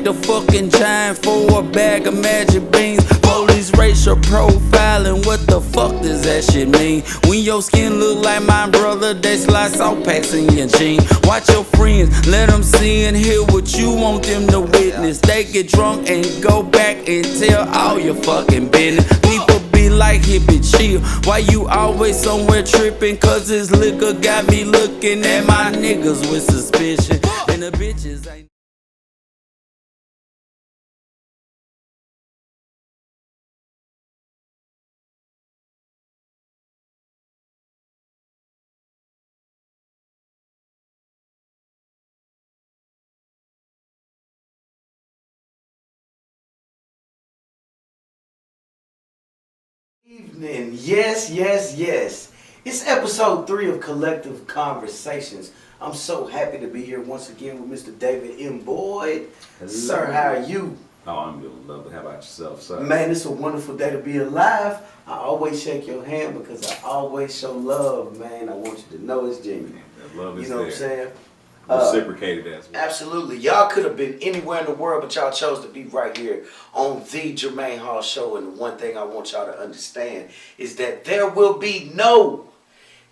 the fucking giant for a bag of magic beans. Police racial profiling, what the fuck does that shit mean? When your skin look like my brother, they slide salt packs in your jeans. Watch your friends, let them see and hear what you want them to witness. They get drunk and go back and tell all your fucking business. People be like, hippie chill, why you always somewhere tripping? Cause this liquor got me looking at my niggas with suspicion. And the bitches ain't Evening. Yes, yes, yes. It's episode 3 of Collective Conversations. I'm so happy to be here once again with Mr. David M. Boyd. Hello. Sir, how are you? Oh, I'm doing lovely. How about yourself, sir? Man, it's a wonderful day to be alive. I always shake your hand because I always show love, man. I want you to know it's genuine. That love is You know what I'm saying? Reciprocated as well. Absolutely. Y'all could have been anywhere in the world, but y'all chose to be right here on the Jermaine Hall Show. And the one thing I want y'all to understand is that there will be no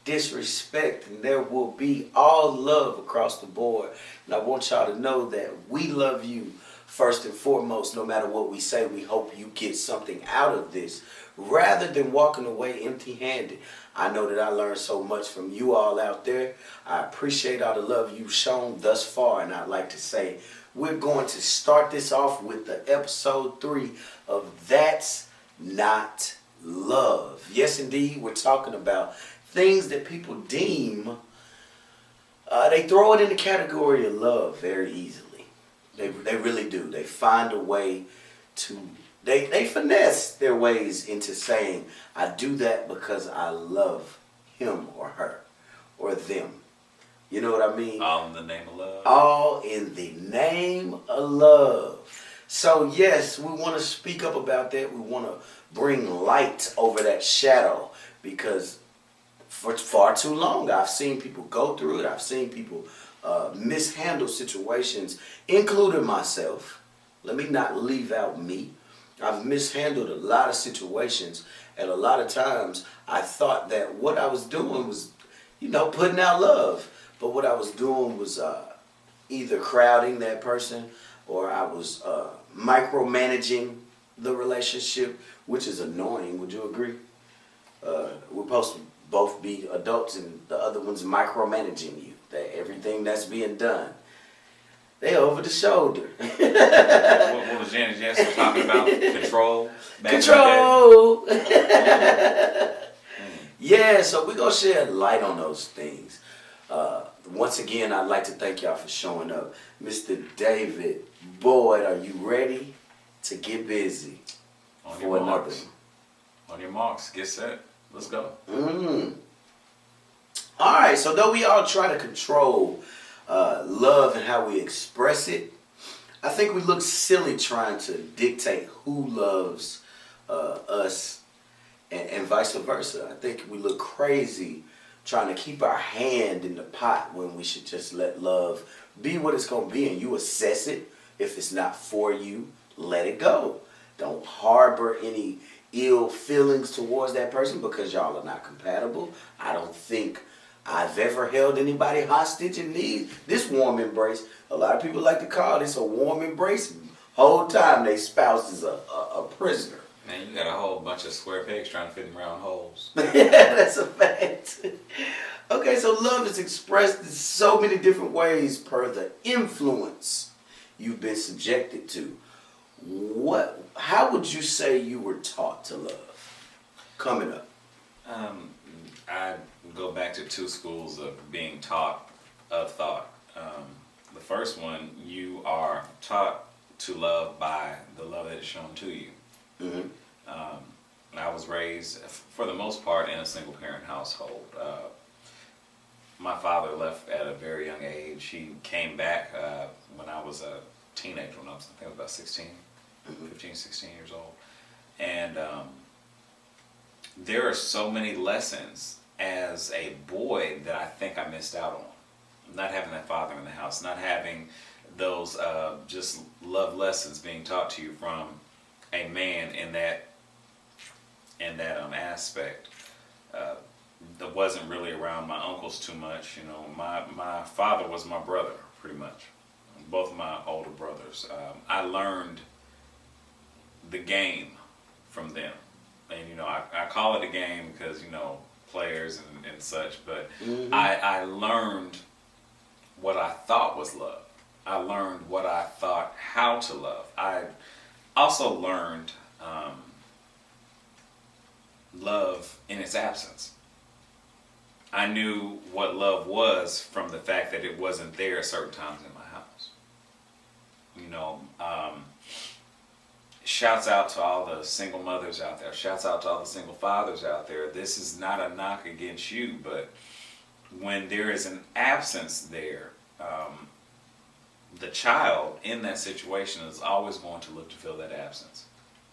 disrespect and there will be all love across the board. And I want y'all to know that we love you first and foremost. No matter what we say, we hope you get something out of this rather than walking away empty-handed. I know that I learned so much from you all out there. I appreciate all the love you've shown thus far, and I'd like to say we're going to start this off with the episode 3 of That's Not Love. Yes, indeed, we're talking about things that people deem, they throw it in the category of love very easily. They really do. They find a way to... They finesse their ways into saying, I do that because I love him or her or them. You know what I mean? All in the name of love. All in the name of love. So yes, we want to speak up about that. We want to bring light over that shadow because for far too long I've seen people go through it. I've seen people mishandle situations, including myself. Let me not leave out me. I've mishandled a lot of situations, and a lot of times I thought that what I was doing was, putting out love. But what I was doing was either crowding that person or I was micromanaging the relationship, which is annoying. Would you agree? We're supposed to both be adults and the other one's micromanaging you. That everything that's being done. They over the shoulder. What was Janet Jackson talking about? Control? Control! Yeah, so we're going to shed light on those things. Once again, I'd like to thank y'all for showing up. Mr. David Boyd, are you ready to get busy? On your marks. Get set. Let's go. All right, so though we all try to control love and how we express it, I think we look silly trying to dictate who loves us and vice versa. I think we look crazy trying to keep our hand in the pot when we should just let love be what it's going to be, and you assess it. If it's not for you, let it go. Don't harbor any ill feelings towards that person because y'all are not compatible. I don't think I've ever held anybody hostage and need this warm embrace. A lot of people like to call this a warm embrace. Whole time they spouse is a prisoner. Man, you got a whole bunch of square pegs trying to fit in round holes. Yeah, that's a fact. Okay, so love is expressed in so many different ways per the influence you've been subjected to. How would you say you were taught to love coming up? I go back to 2 schools of being taught of thought. The first one, you are taught to love by the love that is shown to you. Mm-hmm. I was raised, for the most part, in a single-parent household. My father left at a very young age. He came back when I was a teenager, when I think I was about 16, 15, 16 years old. And there are so many lessons as a boy that I think I missed out on. Not having that father in the house, not having those just love lessons being taught to you from a man in that aspect. That wasn't really around my uncles too much. You know, my father was my brother pretty much. Both of my older brothers. I learned the game from them, and you know, I call it a game because you know players and such. But I learned what I thought was love. I learned what I thought how to love. I also learned love in its absence. I knew what love was from the fact that it wasn't there at certain times in my house. You know, shouts out to all the single mothers out there. Shouts out to all the single fathers out there. This is not a knock against you, but when there is an absence there, the child in that situation is always going to look to fill that absence,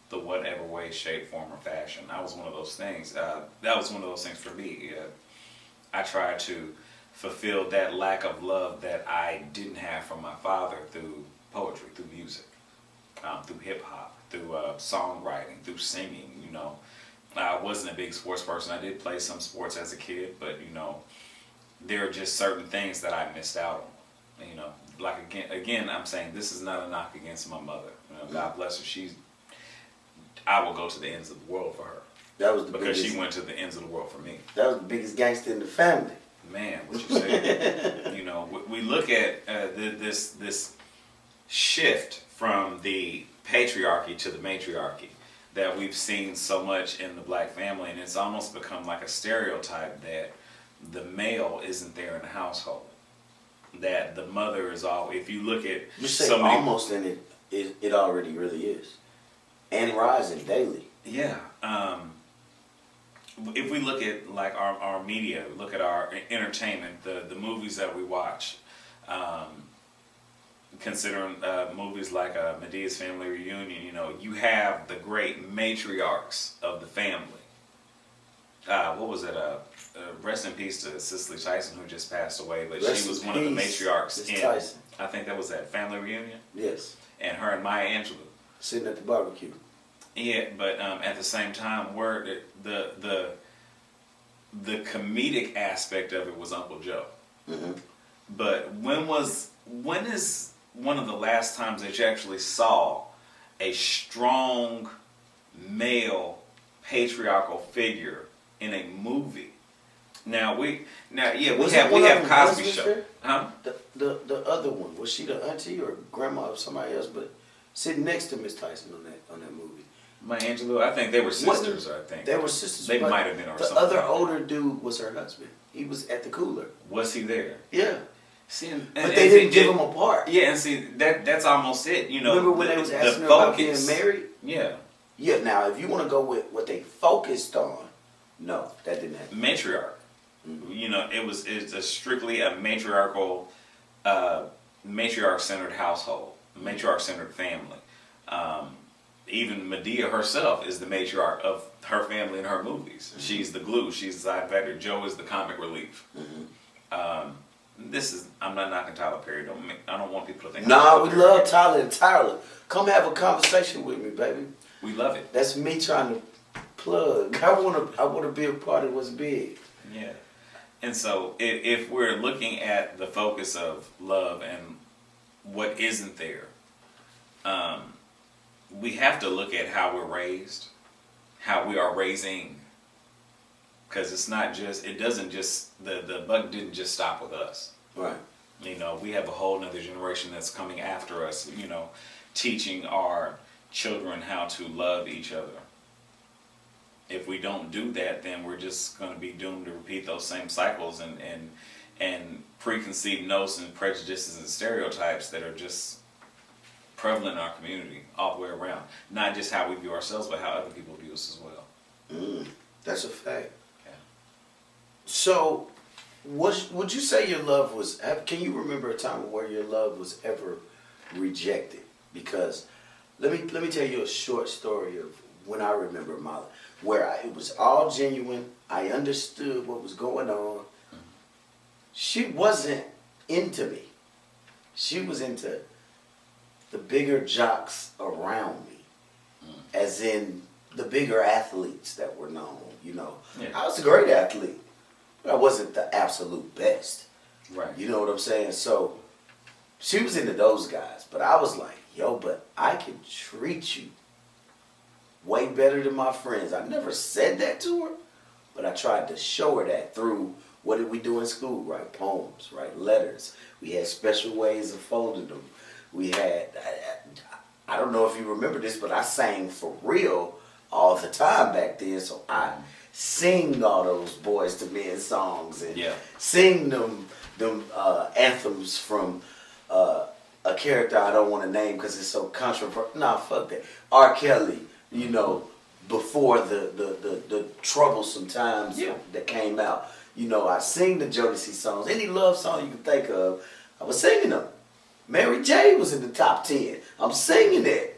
the whatever way, shape, form, or fashion. That was one of those things. That was one of those things for me. I tried to fulfill that lack of love that I didn't have from my father through poetry, through music, through hip hop, through songwriting, through singing. You know, I wasn't a big sports person. I did play some sports as a kid, but you know, there are just certain things that I missed out on. You know, like again, I'm saying this is not a knock against my mother. You know, God bless her. I will go to the ends of the world for her. That was the because biggest, she went to the ends of the world for me. That was the biggest gangster in the family. Man, what you said. You know, we look at this shift from the patriarchy to the matriarchy that we've seen so much in the black family, and it's almost become like a stereotype that the male isn't there in the household. That the mother is all. If you look at you say almost, and it already really is, and rising daily. Yeah. If we look at like our media, look at our entertainment, the movies that we watch, considering movies like Medea's Family Reunion, you know, you have the great matriarchs of the family. What was it? Rest in peace to Cicely Tyson, who just passed away, but she was one of the matriarchs in, Tyson. I think that was that Family Reunion. Yes. And her and Maya Angelou. Sitting at the barbecue. Yeah, but at the same time, where the comedic aspect of it was Uncle Joe. Mm-hmm. But when is one of the last times that you actually saw a strong male patriarchal figure in a movie? Now we have Cosby Show, huh? The other one, was she the auntie or grandma of somebody else? But sitting next to Miss Tyson on that movie. Maya Angelou, I think they were sisters. I think they were sisters. They might have been. Or the something other like older dude was her husband. He was at the cooler. Was he there? Yeah. See, but they didn't give him a part. Yeah, and see that's almost it. You know, remember when they was asking her about being married? Yeah. Yeah. Now, if you want to go with what they focused on, no, that didn't happen. Matriarch. Mm-hmm. You know, it's a strictly a matriarchal, matriarch-centered household, matriarch-centered family. Even Medea herself is the matriarch of her family in her movies. Mm-hmm. She's the glue. She's the side factor. Joe is the comic relief. Mm-hmm. I'm not knocking Tyler Perry. I don't want people to think. Nah, we love Tyler entirely. Come have a conversation with me, baby. We love it. That's me trying to plug. I want to be a part of what's big. Yeah. And so if we're looking at the focus of love and what isn't there, we have to look at how we're raised, how we are raising, because it's not just, it doesn't just, the buck didn't just stop with us. Right. You know, we have a whole nother generation that's coming after us, you know, teaching our children how to love each other. If we don't do that, then we're just going to be doomed to repeat those same cycles and preconceived notions and prejudices and stereotypes that are just prevalent in our community all the way around. Not just how we view ourselves, but how other people view us as well. That's a fact. Yeah. So, would you say your love was, can you remember a time where your love was ever rejected? Because let me tell you a short story of when I remember my life, where it was all genuine. I understood what was going on. Mm-hmm. She wasn't into me. She was into the bigger jocks around me, as in the bigger athletes that were known. You know, Yeah. I was a great athlete, but I wasn't the absolute best. Right. You know what I'm saying? So she was into those guys, but I was like, yo, but I can treat you way better than my friends. I never said that to her, but I tried to show her that through what did we do in school? Write poems, write letters. We had special ways of folding them. We had, I don't know if you remember this, but I sang for real all the time back then. So I sing all those Boys to Men songs and sing them anthems from a character I don't want to name because it's so controversial. Nah, fuck that. R. Kelly, you know, before the troublesome times that came out. You know, I sing the Jodeci songs. Any love song you can think of, I was singing them. Mary J was in the top 10. I'm singing it.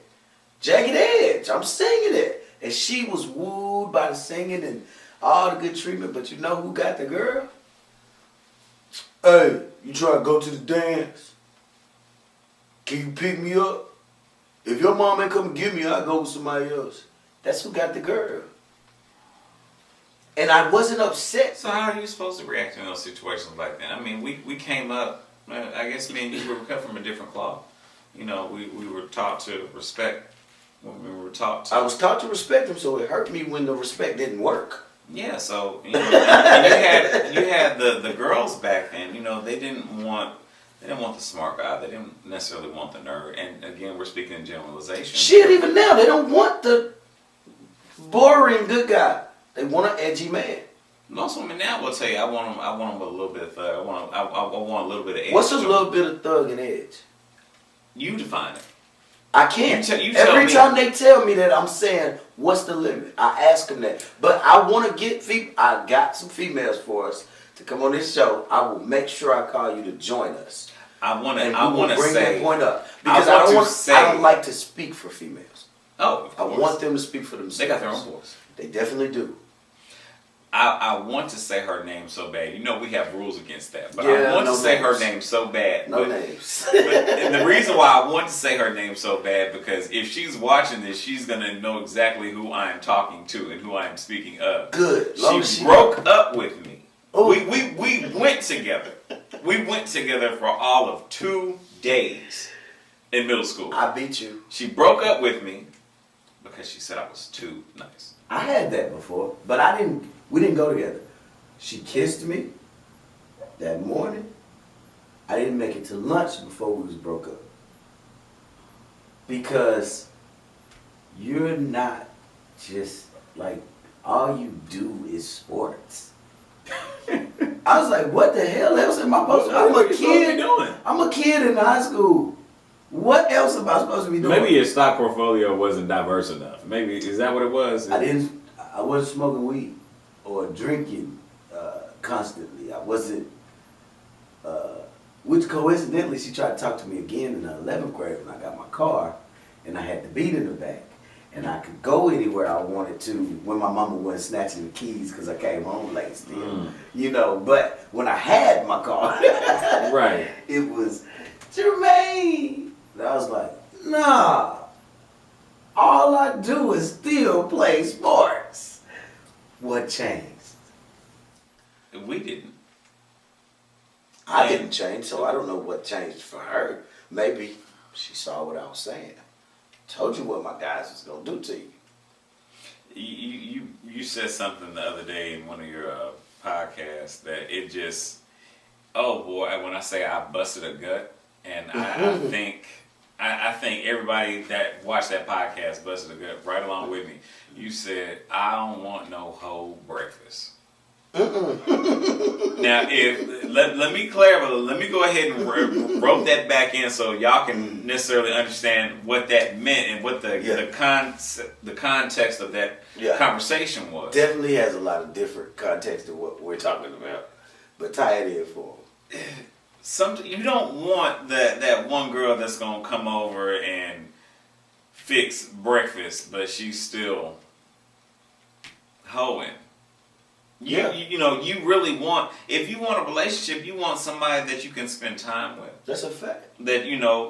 Jagged Edge, I'm singing it. And she was wooed by the singing and all the good treatment, but you know who got the girl? Hey, you try to go to the dance? Can you pick me up? If your mom ain't come and get me, I'll go with somebody else. That's who got the girl. And I wasn't upset. So how are you supposed to react in those situations like that? I mean, we came up, I guess me and you were cut from a different cloth. You know, we were taught to respect when we were taught to. I was taught to respect him, so it hurt me when the respect didn't work. Yeah, so you know, and you had the girls back then. You know, they didn't want the smart guy. They didn't necessarily want the nerd. And again, we're speaking in generalization. Shit, even now they don't want the boring good guy. They want an edgy man. Most women now will tell you, I want them with a little bit of thug. I want a little bit of edge. What's a little bit of thug and edge? You define it. I can't. You tell Every me. time they tell me that, I'm saying, what's the limit? I ask them that. But I want to get I got some females for us to come on this show. I will make sure I call you to join us. I want to to bring say that point up because I don't like to speak for females. Oh, of course. I want them to speak for themselves. They got their own voice. They definitely do. I want to say her name so bad. You know we have rules against that. But I want to say her name so bad. No names. And the reason why I want to say her name so bad, because if she's watching this, she's going to know exactly who I am talking to and who I am speaking of. Good. She broke up with me. Oh. We went together. We went together for all of 2 days in middle school. I beat you. She broke up with me because she said I was too nice. I had that before, but we didn't go together. She kissed me that morning. I didn't make it to lunch before we was broke up. Because you're not just like, all you do is sports. I was like, what the hell else am I supposed to do? I'm a kid. I'm a kid in high school. What else am I supposed to be doing? Maybe your stock portfolio wasn't diverse enough. Maybe, is that what it was? I wasn't smoking weed or drinking constantly. I wasn't, which coincidentally, she tried to talk to me again in the 11th grade when I got my car and I had the beat in the back. And I could go anywhere I wanted to when my mama wasn't snatching the keys because I came home late still. You know, but when I had my car, right, it was, Jermaine. And I was like, nah, all I do is still play sports. What changed? We didn't. I didn't change, so I don't know what changed for her. Maybe she saw what I was saying. Told you what my guys was gonna do to you. You said something the other day in one of your podcasts that it just, oh boy, when I say I busted a gut, and I think everybody that watched that podcast busted a gut right along with me. You said, I don't want no whole breakfast. Now, let me clarify. Let me go ahead and rope that back in so y'all can necessarily understand what that meant and what the context of that conversation was. Definitely has a lot of different context to what we're talking about, but tie it in for them. You don't want that one girl that's gonna come over and fix breakfast, but she's still hoeing. You really want, if you want a relationship, you want somebody that you can spend time with. That's a fact. That,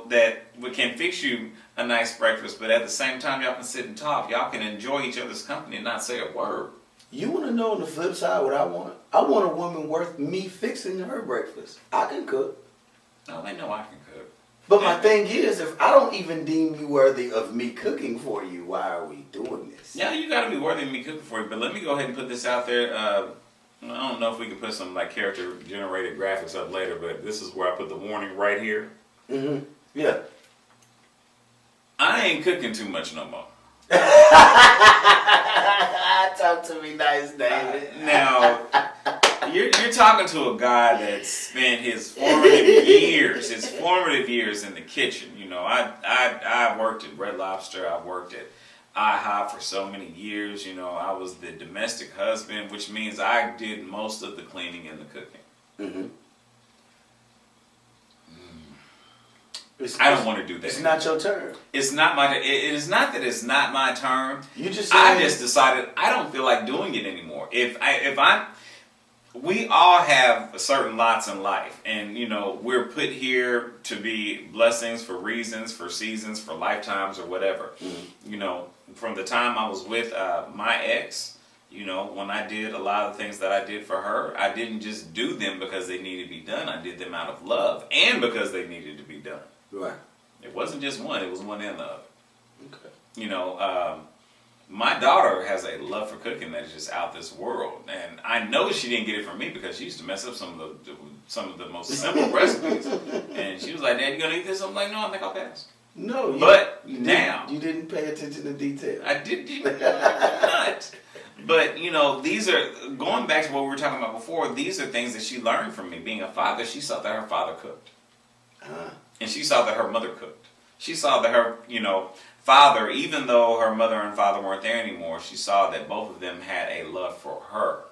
that we can fix you a nice breakfast, but at the same time, y'all can sit and talk. Y'all can enjoy each other's company and not say a word. You want to know on the flip side what I want? I want a woman worth me fixing her breakfast. I can cook. No, they know I can cook. But my thing is, if I don't even deem you worthy of me cooking for you, why are we doing this? Yeah, you got to be worthy of me cooking for you. But let me go ahead and put this out there. I don't know if we can put some character generated graphics up later, but this is where I put the warning right here. Mm-hmm. Yeah. I ain't cooking too much no more. Talk to me nice, David. Now, you're talking to a guy that spent his formative years in the kitchen. I worked at Red Lobster. I worked at IHOP for so many years. I was the domestic husband, which means I did most of the cleaning and the cooking. Mm-hmm. I don't want to do that. It's not your turn. It's not my. It is not that it's not my turn. I just decided I don't feel like doing it anymore. We all have certain lots in life, and we're put here to be blessings for reasons, for seasons, for lifetimes, or whatever. Mm-hmm. From the time I was with my ex, when I did a lot of the things that I did for her, I didn't just do them because they needed to be done. I did them out of love and because they needed to be done. Right. It wasn't just one; it was one and the other. Okay. My daughter has a love for cooking that is just out this world, and I know she didn't get it from me because she used to mess up some of the most simple recipes. And she was like, "Dad, you gonna eat this?" I'm like, "No, I think I'll pass." No, you didn't pay attention to detail. I did not. But these are going back to what we were talking about before. These are things that she learned from me. Being a father, she saw that her father cooked. And she saw that her mother cooked. She saw that her, father, even though her mother and father weren't there anymore, she saw that both of them had a love for her.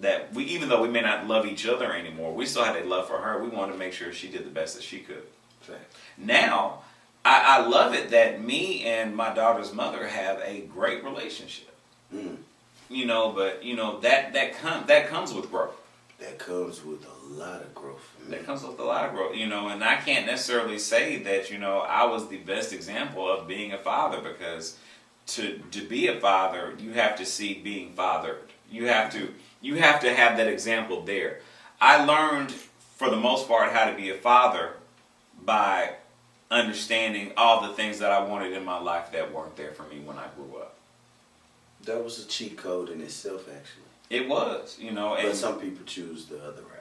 That even though we may not love each other anymore, we still had a love for her. We wanted to make sure she did the best that she could. Right. Now, I love it that me and my daughter's mother have a great relationship. Mm. That comes with growth. That comes with a lot of growth. That comes with a lot of growth, and I can't necessarily say that, I was the best example of being a father, because to be a father, you have to see being fathered. You have to have that example there. I learned, for the most part, how to be a father by understanding all the things that I wanted in my life that weren't there for me when I grew up. That was a cheat code in itself, actually. It was, But some people choose the other route.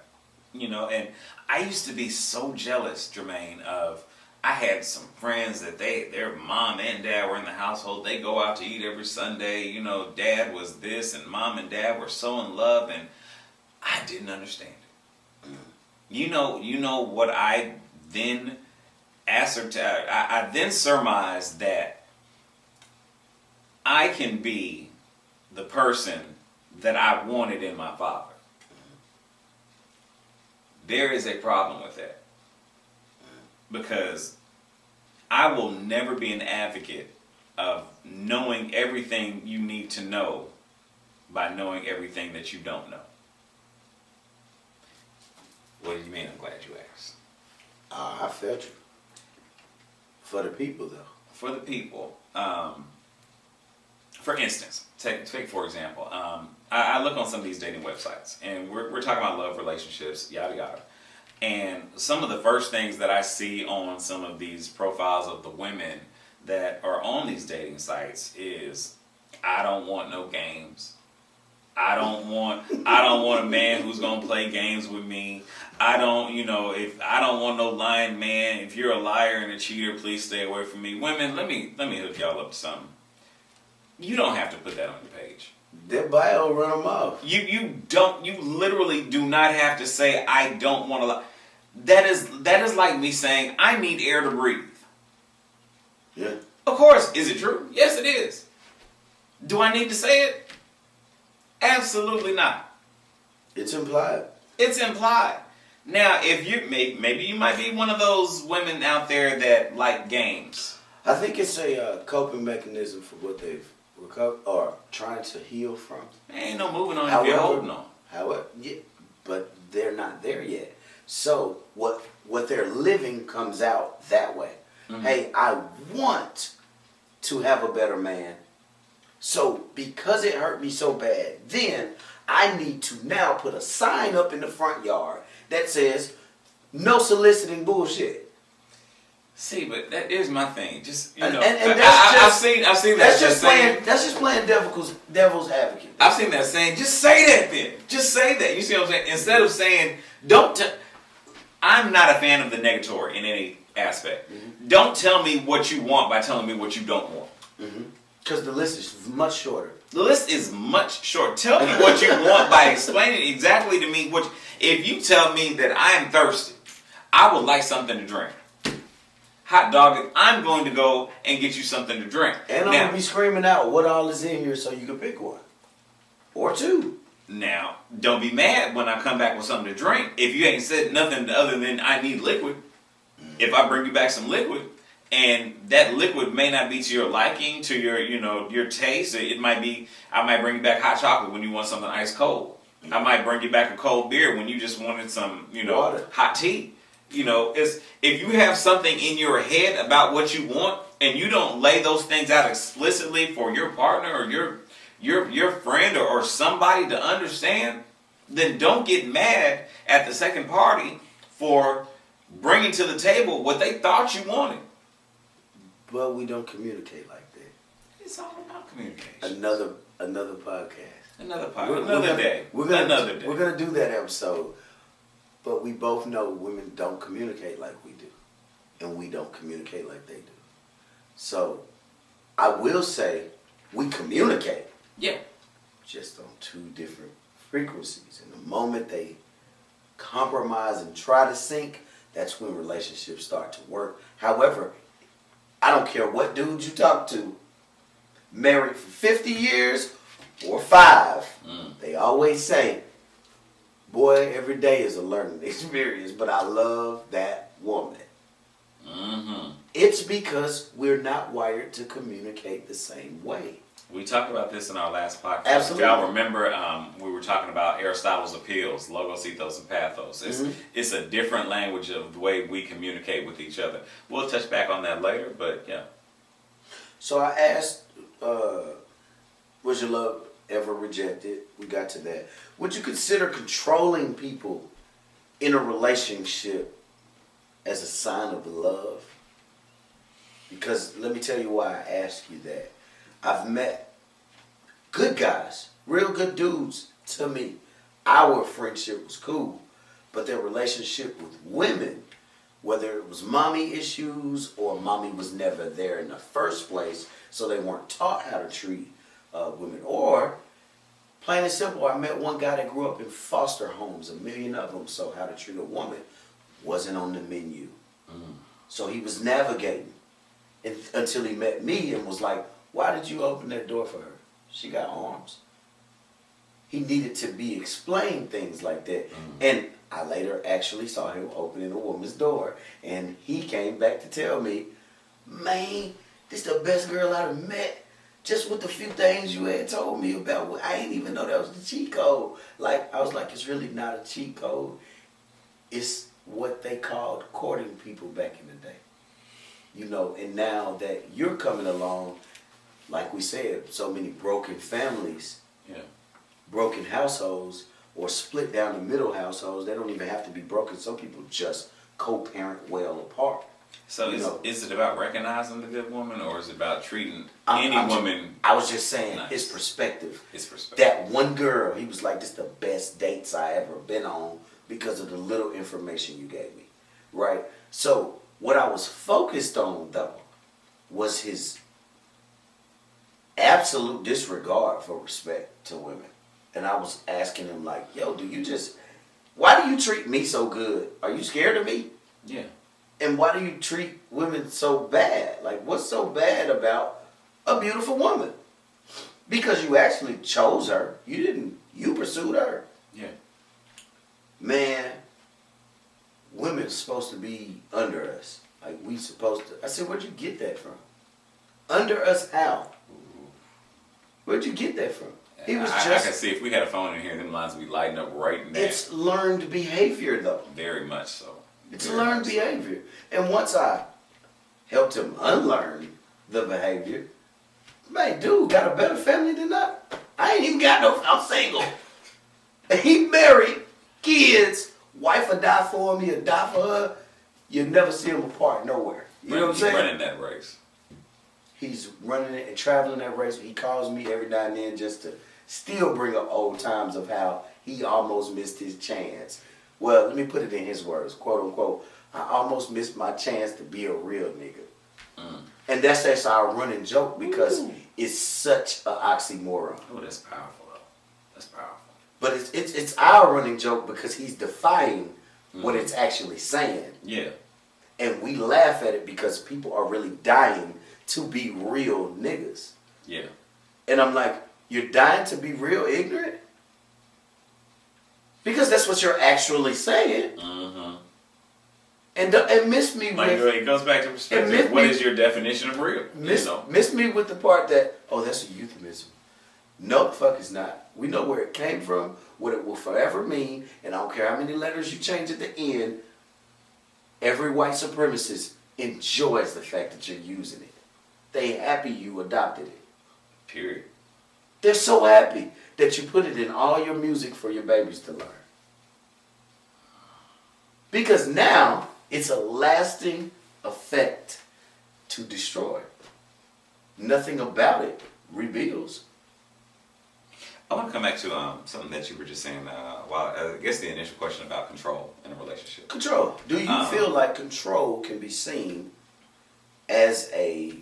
And I used to be so jealous, Jermaine, I had some friends that their mom and dad were in the household. They go out to eat every Sunday. Dad was this and mom and dad were so in love, and I didn't understand it. You know what I then ascertained? I then surmised that I can be the person that I wanted in my father. There is a problem with that, because I will never be an advocate of knowing everything you need to know by knowing everything that you don't know. What do you mean? I'm glad you asked. I felt you. For the people, though. For the people. For instance, take for example, I look on some of these dating websites, and we're talking about love, relationships, yada yada. And some of the first things that I see on some of these profiles of the women that are on these dating sites is, I don't want no games. I don't want a man who's gonna play games with me. I don't want no lying man. If you're a liar and a cheater, please stay away from me. Women, let me hook y'all up to something. You don't have to put that on your page. Their bio run them off. You literally do not have to say, I don't want to lie. That is like me saying, I need air to breathe. Yeah. Of course. Is it true? Yes, it is. Do I need to say it? Absolutely not. It's implied. It's implied. Now, if maybe you might be one of those women out there that like games. I think it's a coping mechanism for recover or trying to heal from. Ain't no moving on if you're holding on. However, yeah, but they're not there yet. So what they're living comes out that way. Mm-hmm. Hey, I want to have a better man. So because it hurt me so bad, then I need to now put a sign up in the front yard that says, no soliciting bullshit. See, but that is my thing. Just you know, and I've seen that. That's just playing devil's advocate. I've seen that saying. Just say that then. Just say that. You see what I'm saying? Instead of saying, don't. I'm not a fan of the negatory in any aspect. Mm-hmm. Don't tell me what you want by telling me what you don't want. Because the list is much shorter. The list is much shorter. Tell me what you want by explaining exactly to me what. If you tell me that I am thirsty, I would like something to drink. Hot dog, I'm going to go and get you something to drink. And I'm going to be screaming out what all is in here so you can pick one. Or two. Now, don't be mad when I come back with something to drink. If you ain't said nothing other than I need liquid, if I bring you back some liquid, and that liquid may not be to your liking, to your, your taste. It might be, I might bring you back hot chocolate when you want something ice cold. I might bring you back a cold beer when you just wanted some, water. Hot tea. It's if you have something in your head about what you want and you don't lay those things out explicitly for your partner or your friend or somebody to understand, then don't get mad at the second party for bringing to the table what they thought you wanted. But we don't communicate like that. It's all about communication. Another podcast. Another day. We're gonna do that episode. But we both know women don't communicate like we do. And we don't communicate like they do. So, I will say, we communicate. Yeah. Just on two different frequencies. And the moment they compromise and try to sync, that's when relationships start to work. However, I don't care what dude you talk to, married for 50 years or 5, they always say, boy, every day is a learning experience, but I love that woman. Mm-hmm. It's because we're not wired to communicate the same way. We talked about this in our last podcast. Absolutely. If y'all remember, we were talking about Aristotle's appeals, logos, ethos, and pathos. It's a different language of the way we communicate with each other. We'll touch back on that later, but yeah. So I asked, was your love ever rejected? We got to that. Would you consider controlling people in a relationship as a sign of love? Because let me tell you why I asked you that. I've met good guys, real good dudes to me. Our friendship was cool, but their relationship with women, whether it was mommy issues or mommy was never there in the first place, so they weren't taught how to treat women, or plain and simple, I met one guy that grew up in foster homes, 1 million of them, so how to treat a woman wasn't on the menu. So he was navigating until he met me and was like, why did you open that door for her? She got arms. He needed to be explained things like that. And I later actually saw him opening a woman's door, and he came back to tell me, man, this the best girl I've met. Just with the few things you had told me about, I didn't even know that was the cheat code. Like, I was like, it's really not a cheat code. It's what they called courting people back in the day. And now that you're coming along, like we said, so many broken families, broken households, or split down the middle households. They don't even have to be broken. Some people just co-parent well apart. So is it about recognizing the good woman, or is it about treating woman? I was just saying nice. His perspective. That one girl, he was like, this is the best dates I ever been on because of the little information you gave me. Right? So what I was focused on, though, was his absolute disregard for respect to women. And I was asking him like, yo, why do you treat me so good? Are you scared of me? Yeah. And why do you treat women so bad? Like, what's so bad about a beautiful woman? Because you actually chose her. You pursued her. Yeah. Man, women are supposed to be under us. Like, we supposed to. I said, where'd you get that from? Under us how? Where'd you get that from? He was I just. can see if we had a phone in here, them lines would be lighting up right now. It's learned behavior, though. Very much so. It's Very learned much so. behavior. And once I helped him unlearn the behavior, man, dude got a better family than I. I ain't even got no. I'm single. He married, kids, wife will die for him, he'll die for her. You'll never see them apart nowhere. You know what I'm saying? He's running that race. He's running it and traveling that race. He calls me every now and then just to still bring up old times of how he almost missed his chance. Well, let me put it in his words, quote unquote, I almost missed my chance to be a real nigga. And that's our running joke because it's such an oxymoron. Oh, that's powerful though. That's powerful. But it's our running joke because he's defying what it's actually saying. Yeah. And we laugh at it because people are really dying to be real niggas. Yeah. And I'm like, you're dying to be real ignorant? Because that's what you're actually saying. Mm-hmm. And miss me Like with... it goes back to perspective. miss What me- is your definition of real? Miss me with the part that, oh, that's a euphemism. No, the fuck it's not. We know where it came from, what it will forever mean, and I don't care how many letters you change at the end, every white supremacist enjoys the fact that you're using it. They happy you adopted it. Period. They're so happy that you put it in all your music for your babies to learn. Because now it's a lasting effect to destroy. Nothing about it reveals. I want to come back to something that you were just saying. I guess the initial question about control in a relationship. Control. Do you feel like control can be seen as a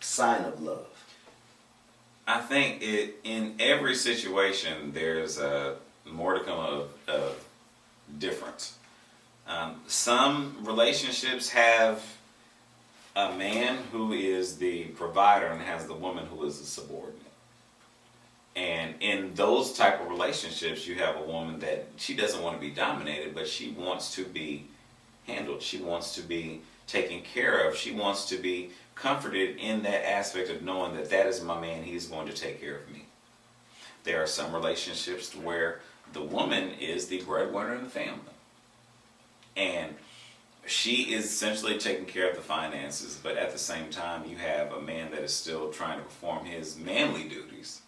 sign of love? I think in every situation there's a modicum of difference. Some relationships have a man who is the provider and has the woman who is the subordinate. And in those type of relationships, you have a woman that she doesn't want to be dominated, but she wants to be handled. She wants to be taken care of. She wants to be comforted in that aspect of knowing that that is my man. He's going to take care of me. There are some relationships where the woman is the breadwinner in the family. And she is essentially taking care of the finances, but at the same time, you have a man that is still trying to perform his manly duties.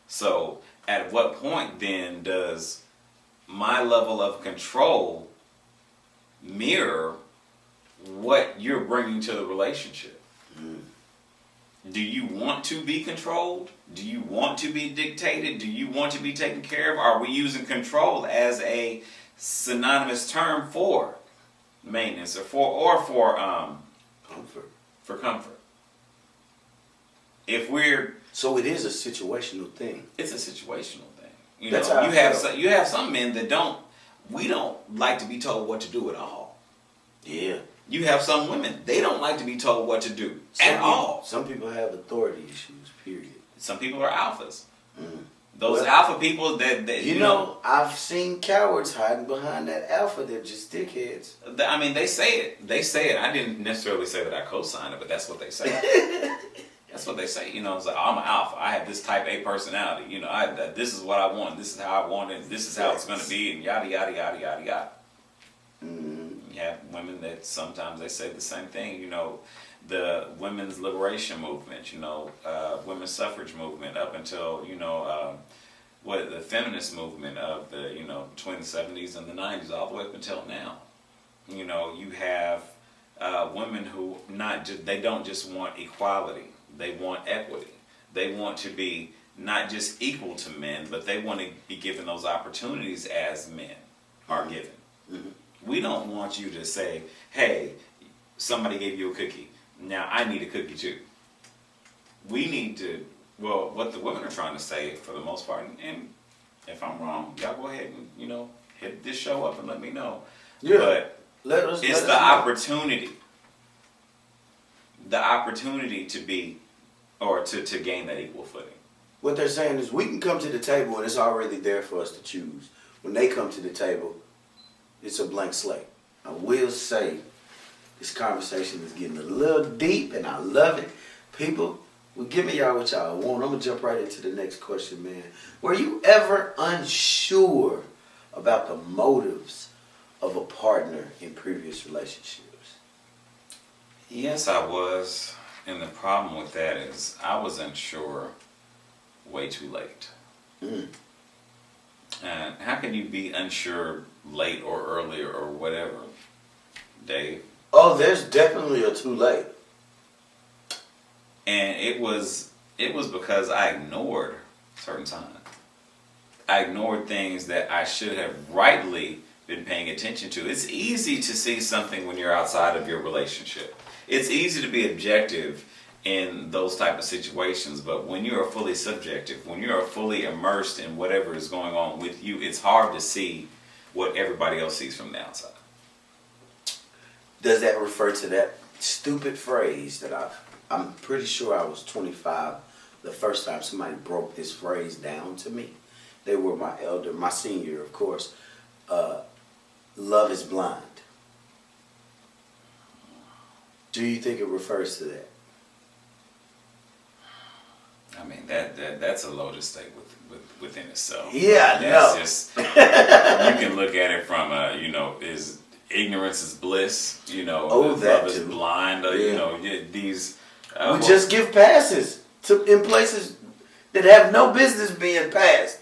So, at what point then does my level of control mirror what you're bringing to the relationship? Do you want to be controlled? Do you want to be dictated? Do you want to be taken care of? Are we using control as a synonymous term for maintenance or for Comfort. For comfort? If we're So it is a situational thing. it's a situational thing. You That's know, how I feel. you have some men that we don't like to be told what to do at all. Yeah. You have some women, they don't like to be told what to do at all. Some people have authority issues, period. Some people are alphas. Mm. Those Well, alpha people that You know, I've seen cowards hiding behind that alpha. They're just dickheads. I mean, they say it. They say it. I didn't necessarily say that I co-signed it, but that's what they say. That's what they say. You know, it's like, I'm an alpha. I have this type A personality. You know, this is what I want. This is how I want it. This is how it's going to be, and yada, yada, yada, yada, yada. Mm-hmm. You have women that sometimes they say the same thing. You know, the women's liberation movement, you know, women's suffrage movement up until, you know, the feminist movement of the, you know, between the 70s and the 90s all the way up until now. You know, you have women who they don't just want equality, they want equity. They want to be not just equal to men, but they want to be given those opportunities as men are given. Mm-hmm. We don't want you to say, hey, somebody gave you a cookie. Now I need a cookie too. We need to, well, what the women are trying to say for the most part, and if I'm wrong, y'all go ahead and, you know, hit this show up and let me know. Yeah. But it's the opportunity. opportunity to be, or to gain that equal footing. What they're saying is we can come to the table and it's already there for us to choose. When they come to the table, it's a blank slate. I will say this conversation is getting a little deep and I love it. People, Well, give me y'all what y'all want. I'm gonna jump right into the next question, man. Were you ever unsure about the motives of a partner in previous relationships? Yes, I was. And the problem with that is I was unsure way too late. Mm. And how can you be unsure late or earlier or whatever, Dave? Oh, there's definitely a too late. And it was because I ignored certain signs. I ignored things that I should have rightly been paying attention to. It's easy to see something when you're outside of your relationship. It's easy to be objective in those type of situations, but when you are fully subjective, when you are fully immersed in whatever is going on with you, it's hard to see what everybody else sees from the outside. Does that refer to that stupid phrase that I'm pretty sure I was 25 the first time somebody broke this phrase down to me? They were my senior, of course. Love is blind. Do you think it refers to that? I mean, that's a loaded state within itself. Yeah, that's no. just, you can look at it from is ignorance is bliss. That love is too. blind. These. We just give passes in places that have no business being passed.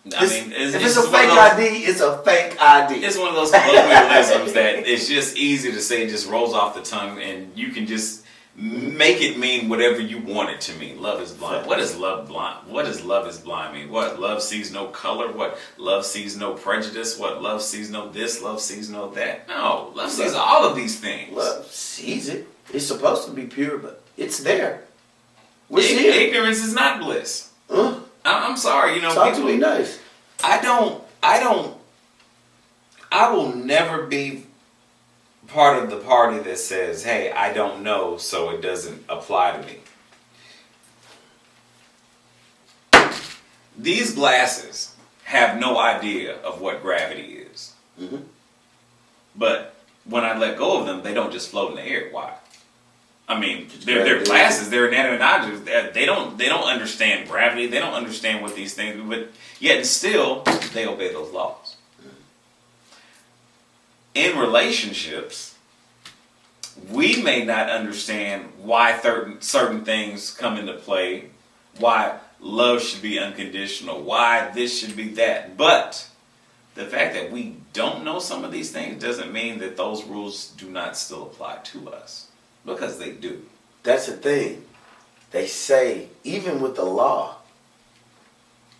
If it's a fake ID, it's a fake ID. It's one of those colloquialisms that it's just easy to say, it just rolls off the tongue, and you can just make it mean whatever you want it to mean. Love is blind. What does love blind? What does love is blind mean? What? Love sees no color. What? Love sees no prejudice. What? Love sees no this. Love sees no that. No, love sees all of these things. Love sees it. It's supposed to be pure, but it's there. What's here? Ignorance is not bliss. I'm sorry, Talk to me nice. I will never be part of the party that says, hey, I don't know, so it doesn't apply to me. These glasses have no idea of what gravity is. Mm-hmm. But when I let go of them, they don't just float in the air. Why? I mean, they're glasses. They're inanimate objects. They don't understand gravity. They don't understand what these things. But yet, and still, they obey those laws. In relationships, we may not understand why certain things come into play. Why love should be unconditional. Why this should be that. But the fact that we don't know some of these things doesn't mean that those rules do not still apply to us. Because they do. That's the thing. They say, even with the law,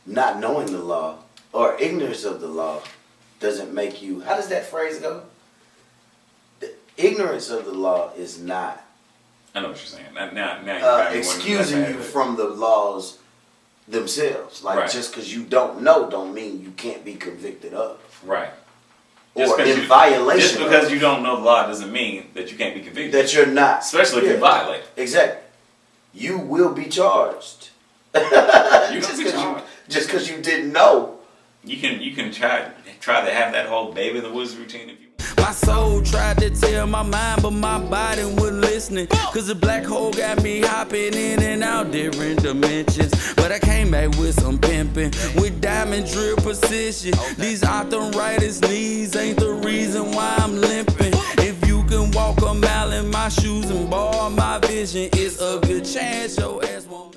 not knowing the law or ignorance of the law doesn't make you... How does that phrase go? The ignorance of the law is not... I know what you're saying. Now excusing you from the laws themselves. Like, right. Just because you don't know don't mean you can't be convicted of. Right. Or in violation. Just because you don't know the law doesn't mean that you can't be convicted. That you're not. Especially if you violate. Exactly. You will be charged. Just because you didn't know. You can try to have that whole baby in the woods routine if you want. My soul tried to tell my mind, but my body wasn't listening. Cause the black hole got me hopping in and out different dimensions. But I came back with some pimping, with diamond drill precision. These arthritis knees ain't the reason why I'm limping. If you can walk a mile in my shoes and bar my vision, it's a good chance your ass won't.